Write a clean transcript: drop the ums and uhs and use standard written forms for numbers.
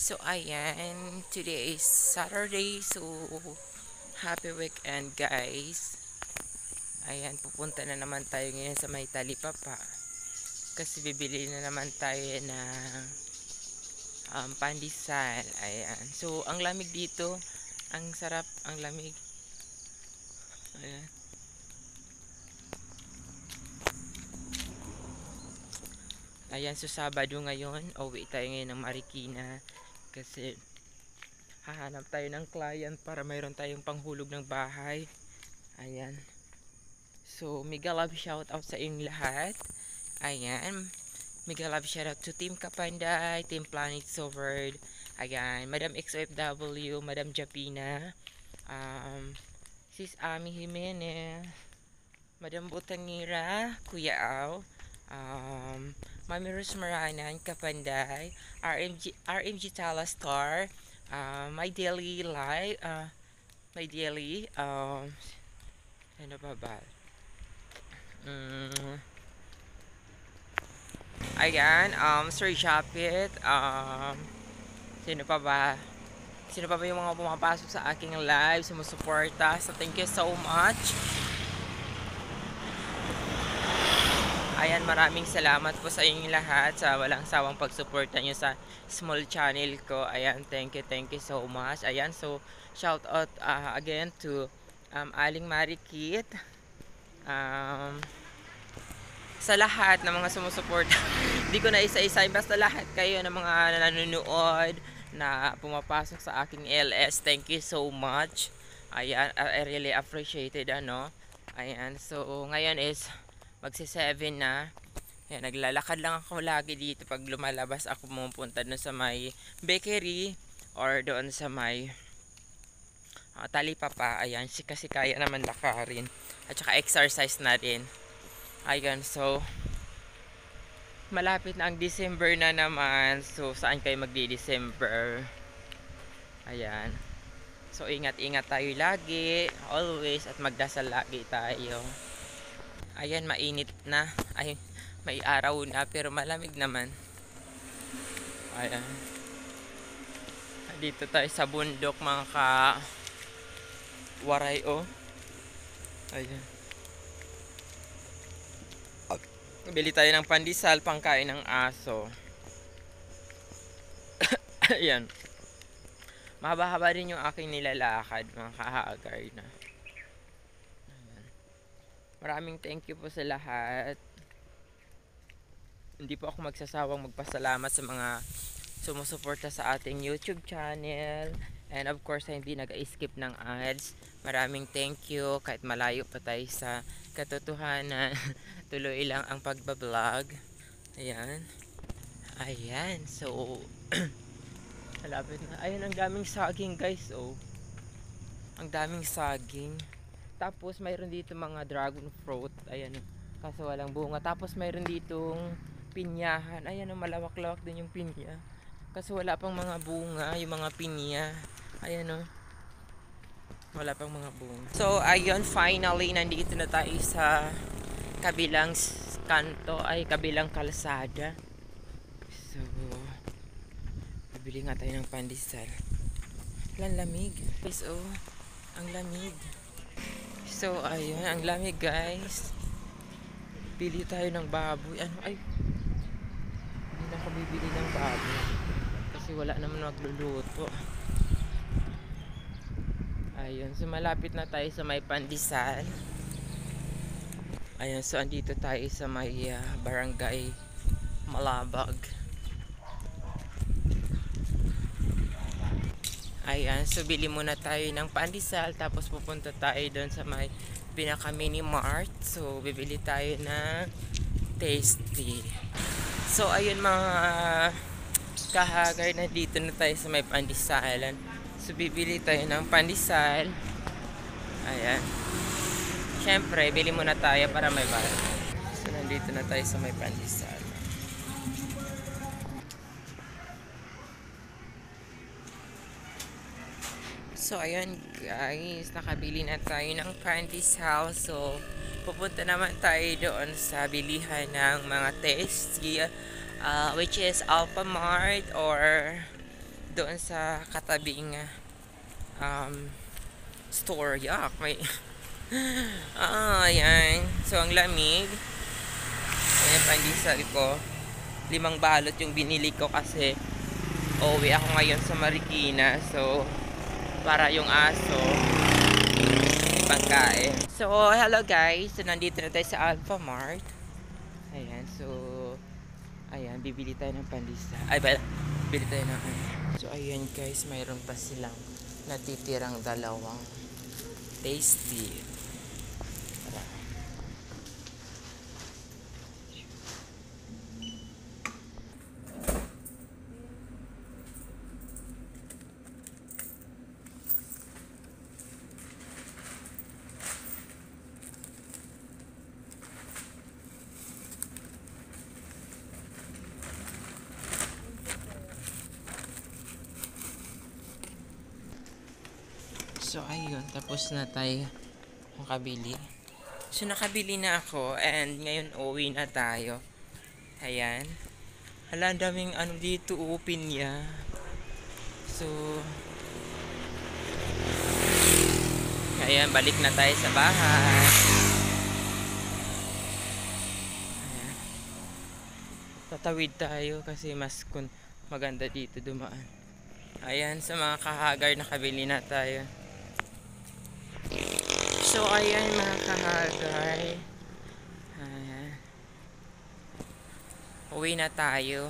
So, ayan. Today is Saturday. So, happy weekend, guys. Ayan, pupunta na naman tayo ngayon sa may Talipapa. Kasi bibili na naman tayo ng pandesal. Ayan. So, ang lamig dito. Ang sarap, ang lamig. Ayan. Ayan, so Sabado ngayon. Uwi tayo ngayon ng Marikina. Kasi hahanap tayo ng client para mayroon tayong panghulog ng bahay. Ayan. So, mega love shout out sa inyong lahat. Ayan. Mega love shout out to Team Kapanday, Team Planet Sword. Ayan. Madam XOFW, Madam Japina. Sis Ami Jimenez. Madam Butangira, Kuya Au. Mami Rose Maranan, Kapanday. RMG Talastar. My Daily Live. My Daily. Ano ba ba? Ayan, Sir Japit, sino pa ba? Sino pa ba yung mga pumapasok sa aking live, sumusuporta? So, thank you so much. Ayan, maraming salamat po sa inyong lahat sa walang sawang pagsuporta nyo sa small channel ko. Ayan, thank you so much. Ayan, so, shout out again to Aling Marikit. Sa lahat ng mga sumusuporta. Hindi ko na isa-isa, basta lahat kayo ng mga nanonood na pumapasok sa aking LS. Thank you so much. Ayan, I really appreciated Ayan, so ngayon is magsi-7 na. Ayan, naglalakad lang ako lagi dito pag lumalabas ako pumunta doon sa may bakery or doon sa may Talipapa. Ayan, kasi kaya naman lakarin at saka exercise na rin. Ayan, so malapit na ang December na naman. So, saan kayo magdi-December? Ayan. So, ingat-ingat tayo lagi, always, at magdasal lagi tayo. Ayan, mainit na. Ay, may araw na, pero malamig naman. Ayan. Dito tayo sa bundok, mga ka-waray, oh. Ayan. Bili tayo ng pandesal, pangkain ng aso. Ayan. Mahaba-haba rin yung aking nilalakad, mga kahagar na. Ayan. Maraming thank you po sa lahat. Hindi po ako magsasawang magpasalamat sa mga sumusuporta sa ating YouTube channel. And of course, hindi nag-skip ng ads. Maraming thank you kahit malayo pa tayo sa katotohanan. Tuloy lang ang pagbablog. Ayan. Ayan. So, malapit na. Ayan, ang daming saging, guys. Oh. Ang daming saging. Tapos, mayroon dito mga dragon fruit. Ayan. Kaso walang bunga. Tapos, mayroon ditong pinyahan. Ayan, malawak-lawak din yung pinya. Kaso wala pang mga bunga, yung mga pinya. Ayan wala pang mga bunga. So, ayun, finally, nandito na tayo sa kabilang kanto, kabilang kalsada. So, bibili nga tayo ng pandesal. Ang lamig. Guys, ang lamig. So, ayun, ang lamig, guys. Bili tayo ng baboy. Hindi na ako bibili ng baboy. Kasi wala naman magluluto. Ayun, so malapit na tayo sa may pandesal. Ayun, so andito tayo sa may barangay Malabag. Ayan, so bili muna tayo ng pandesal. Tapos pupunta tayo doon sa may pinaka mini mart. So bibili tayo ng tasty. So ayun mga kahagar, na dito na tayo sa may pandesalan. So bibili tayo ng pandesal. Ayan. Syempre, bili muna tayo para may bayad. So nandito na tayo sa may pandesal. So ayun guys, nakabili na tayo ng pandesal. So pupunta naman tayo doon sa bilihan ng mga tasty, which is Alphamart or doon sa katabing store. Yak, may ayan. So ang lamig. Ayan pa hindi sabi ko 5 balot yung binili ko kasi uuwi ako ngayon sa Marikina. So para yung aso may pangkain. So hello guys. So nandito na tayo sa Alphamart. Ayan. So ayan, bibili tayo ng pandesal. Bili tayo ng ano. So ayan guys, mayroon pa silang natitirang dalawang tasty. Tara. So ayun, tapos na tayo makabili. So nakabili na ako and ngayon uwi na tayo. Ayan. Hala, ang daming ano dito, open niya. So ayan, balik na tayo sa bahay. Ayan. Tatawid tayo kasi mas maganda dito dumaan. Ayan, sa mga kahagar nakabili na tayo. So ayan mga kahagar. Ayan. Uwi na tayo.